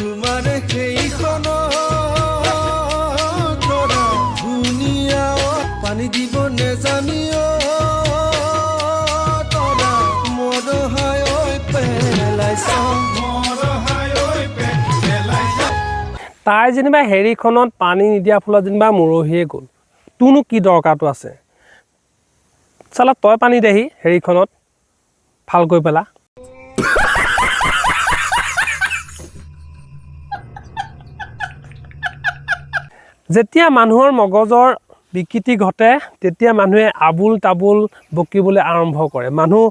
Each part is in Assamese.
তোমাৰ সেইখন ধুনীয়া পানী দিব নেজানিও তৰা মৰহাই পেলাইছ তাই যেনিবা হেৰিখনত পানী নিদিয়া ফলত যেনিবা মৰহিয়ে গ'ল তোৰনো কি দৰকাৰটো আছে চালা তই পানী দেহি হেৰিখনত ভাল কৰি পেলা যেতিয়া মানুহৰ মগজৰ বিকৃতি ঘটে তেতিয়া মানুহে আবুল তাবুল বকিবলৈ আৰম্ভ কৰে মানুহ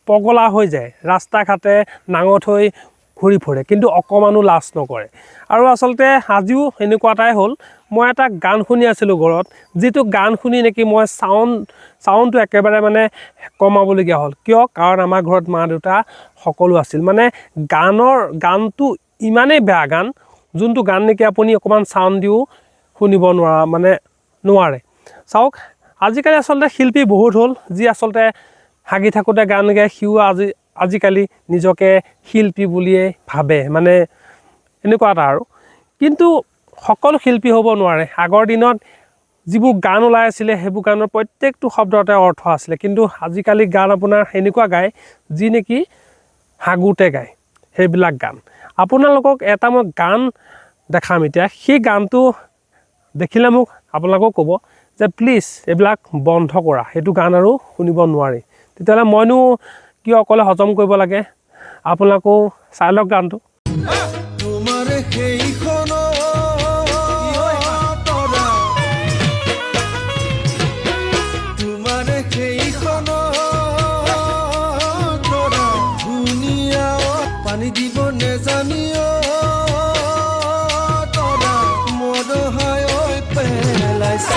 পগলা হৈ যায় ৰাস্তা ঘাটে নাঙত হৈ ঘূৰি ফুৰে কিন্তু অকমানো লাজ নকৰে আৰু আচলতে আজিও এনেকুৱা এটাই হ'ল মই এটা গান শুনি আছিলোঁ ঘৰত যিটো গান শুনি নেকি মই চাউণ্ডটো একেবাৰে মানে কমাবলগীয়া হ'ল কিয় কাৰণ আমাৰ ঘৰত মা দেউতা সকলো আছিল মানে গানটো ইমানেই বেয়া গান যোনটো গান নেকি আপুনি অকণমান চাউণ্ড দিও শুনিব নোৱাৰে চাওক আজিকালি আচলতে শিল্পী বহুত হ'ল যি আচলতে হাগি থাকোঁতে গান গায় সিও আজিকালি নিজকে শিল্পী বুলিয়ে ভাবে মানে এনেকুৱা এটা আৰু কিন্তু সকলো শিল্পী হ'ব নোৱাৰে আগৰ দিনত যিবোৰ গান ওলাই আছিলে সেইবোৰ গানৰ প্ৰত্যেকটো শব্দতে অৰ্থ আছিলে কিন্তু আজিকালি গান আপোনাৰ এনেকুৱা গায় যি নেকি হাগুতে গায় সেইবিলাক গান আপোনালোকক এটা মই গান দেখাম এতিয়া সেই গানটো দেখিলে মোক আপোনালোকক ক'ব যে প্লিজ এইবিলাক বন্ধ কৰা সেইটো গান আৰু শুনিব নোৱাৰি তেতিয়াহ'লে মইনো কিয় অকলে হজম কৰিব লাগে আপোনালোকো চাই লওক গানটো তোমাৰ সেইখন তোমাৰ সেইখন ধুনীয়া পানী দিব নেজানিও তৰা মৰহাই পেলাইছ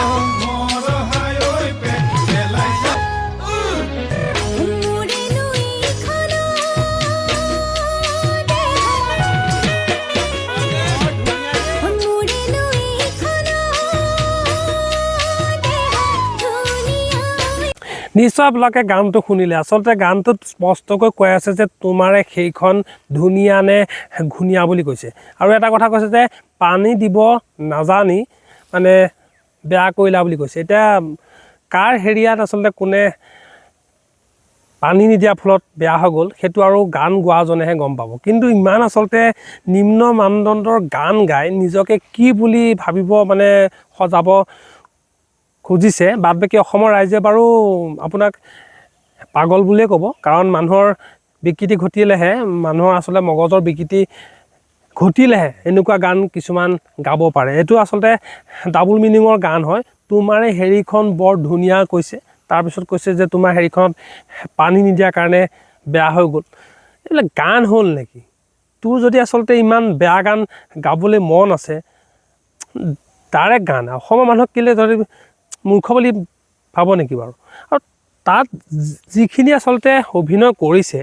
নিশ্চয় আপোনালোকে গানটো শুনিলে আচলতে গানটোত স্পষ্টকৈ কৈ আছে যে তোমাৰে সেইখন ধুনীয়া নে ঘূণীয়া বুলি কৈছে আৰু এটা কথা কৈছে যে পানী দিব নাজানি মানে বেয়া কৰিলা বুলি কৈছে এতিয়া কাৰ হেৰিয়াত আচলতে কোনে পানী নিদিয়াৰ ফলত বেয়া হৈ গ'ল সেইটো আৰু গান গোৱাজনেহে গম পাব কিন্তু ইমান আচলতে নিম্ন মানদণ্ডৰ গান গাই নিজকে কি বুলি ভাবিব মানে সজাব খুজিছে বাদ বাকী অসমৰ ৰাইজে বাৰু আপোনাক পাগল বুলিয়ে ক'ব কাৰণ মানুহৰ বিকৃতি ঘটিলেহে মানুহৰ আচলতে মগজৰ বিকৃতি ঘটিলেহে এনেকুৱা গান কিছুমান গাব পাৰে এইটো আচলতে ডাবল মিনিঙৰ গান হয় তোমাৰে হেৰিখন বৰ ধুনীয়া কৈছে তাৰপিছত কৈছে যে তোমাৰ হেৰিখনত পানী নিদিয়াৰ কাৰণে বেয়া হৈ গ'ল এইবিলাক গান হ'ল নেকি তোৰ যদি আচলতে ইমান বেয়া গান গাবলৈ মন আছে ডাইৰেক্ট গান অসমৰ মানুহক কেলৈ ধৰি মূৰ্খ বুলি ভাব নেকি বাৰু আৰু তাত যিখিনি আচলতে অভিনয় কৰিছে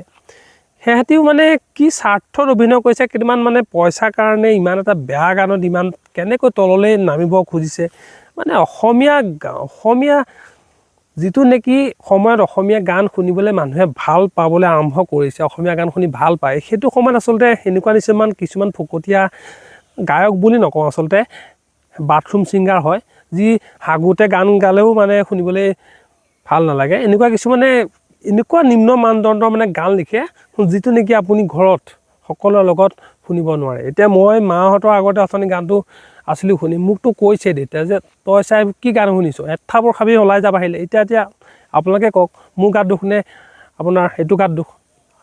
সিহঁতিও মানে কি স্বাৰ্থত অভিনয় কৰিছে কেইটামান মানে পইচাৰ কাৰণে ইমান এটা বেয়া গানত ইমান কেনেকৈ তললৈ নামিব খুজিছে মানে অসমীয়া যিটো নেকি সময়ত অসমীয়া গান শুনিবলৈ মানুহে ভাল পাবলৈ আৰম্ভ কৰিছে অসমীয়া গান শুনি ভাল পায় সেইটো সময়ত আচলতে এনেকুৱা কিছুমান ফকতীয়া গায়ক বুলি নকওঁ আচলতে বাথৰুম ছিংগাৰ হয় যি হাগুতে গান গালেও মানে শুনিবলৈ ভাল নালাগে এনেকুৱা কিছুমানে এনেকুৱা নিম্ন মানদণ্ডৰ মানে গান লিখে যিটো নেকি আপুনি ঘৰত সকলোৰে লগত শুনিব নোৱাৰে এতিয়া মই মাহঁতৰ আগতে অথনি গানটো আছিলোঁ শুনি মোকতো কৈছে দেউতাই যে তই চাই কি গান শুনিছ এঠাবোৰ খাবি ওলাই যাব আহিলে এতিয়া আপোনালোকে কওক মোৰ গাত দুখ নে আপোনাৰ এইটো গাত দুখ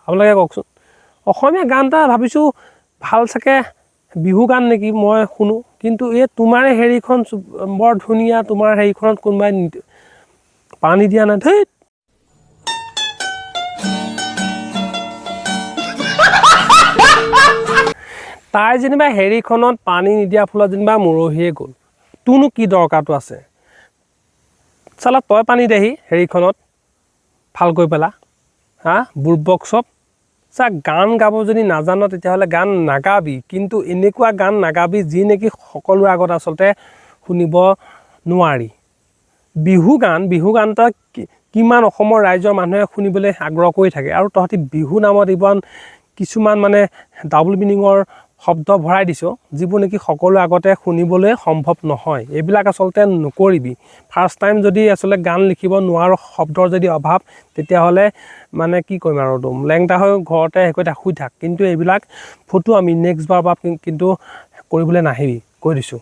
আপোনালোকে কওকচোন অসমীয়া গান এটা ভাবিছোঁ ভাল চাগে বিহু গান নেকি মই শুনো কিন্তু এই তোমাৰে হেৰিখন বৰ ধুনীয়া তোমাৰ হেৰিখনত কোনোবাই পানী দিয়া নাই ধেই তাই যেনিবা হেৰিখনত পানী নিদিয়াৰ ফলত যেনিবা মৰহিয়ে গ'ল তোৰনো কি দৰকাৰটো আছে চালা তই পানী দেহি হেৰিখনত ভাল কৰি পেলা বুৰ্বক চব চা গান গাব যদি নাজান তেতিয়াহ'লে গান নাগাবি কিন্তু এনেকুৱা গান নাগাবি যি নেকি সকলোৰে আগত আচলতে শুনিব নোৱাৰি বিহু গান এটা কিমান অসমৰ ৰাইজৰ মানুহে শুনিবলৈ আগ্ৰহ কৰি থাকে আৰু তহঁতি বিহু নামত ইমান কিছুমান মানে ডাবল মিনিঙৰ শব্দ ভৰাই দিছোঁ যিবোৰ নেকি সকলো আগতে শুনিবলৈ সম্ভৱ নহয় এইবিলাক আচলতে নকৰিবি ফাৰ্ষ্ট টাইম যদি আচলতে গান লিখিব নোৱাৰো শব্দৰ যদি অভাৱ তেতিয়াহ'লে মানে কি কৰিম আৰু তুম লেংটা হৈ ঘৰতে হেকৈ শুই থাক কিন্তু এইবিলাক ফটো আমি নেক্সট বাৰ বা কিন্তু কৰিবলৈ নাহিবি কৈ দিছোঁ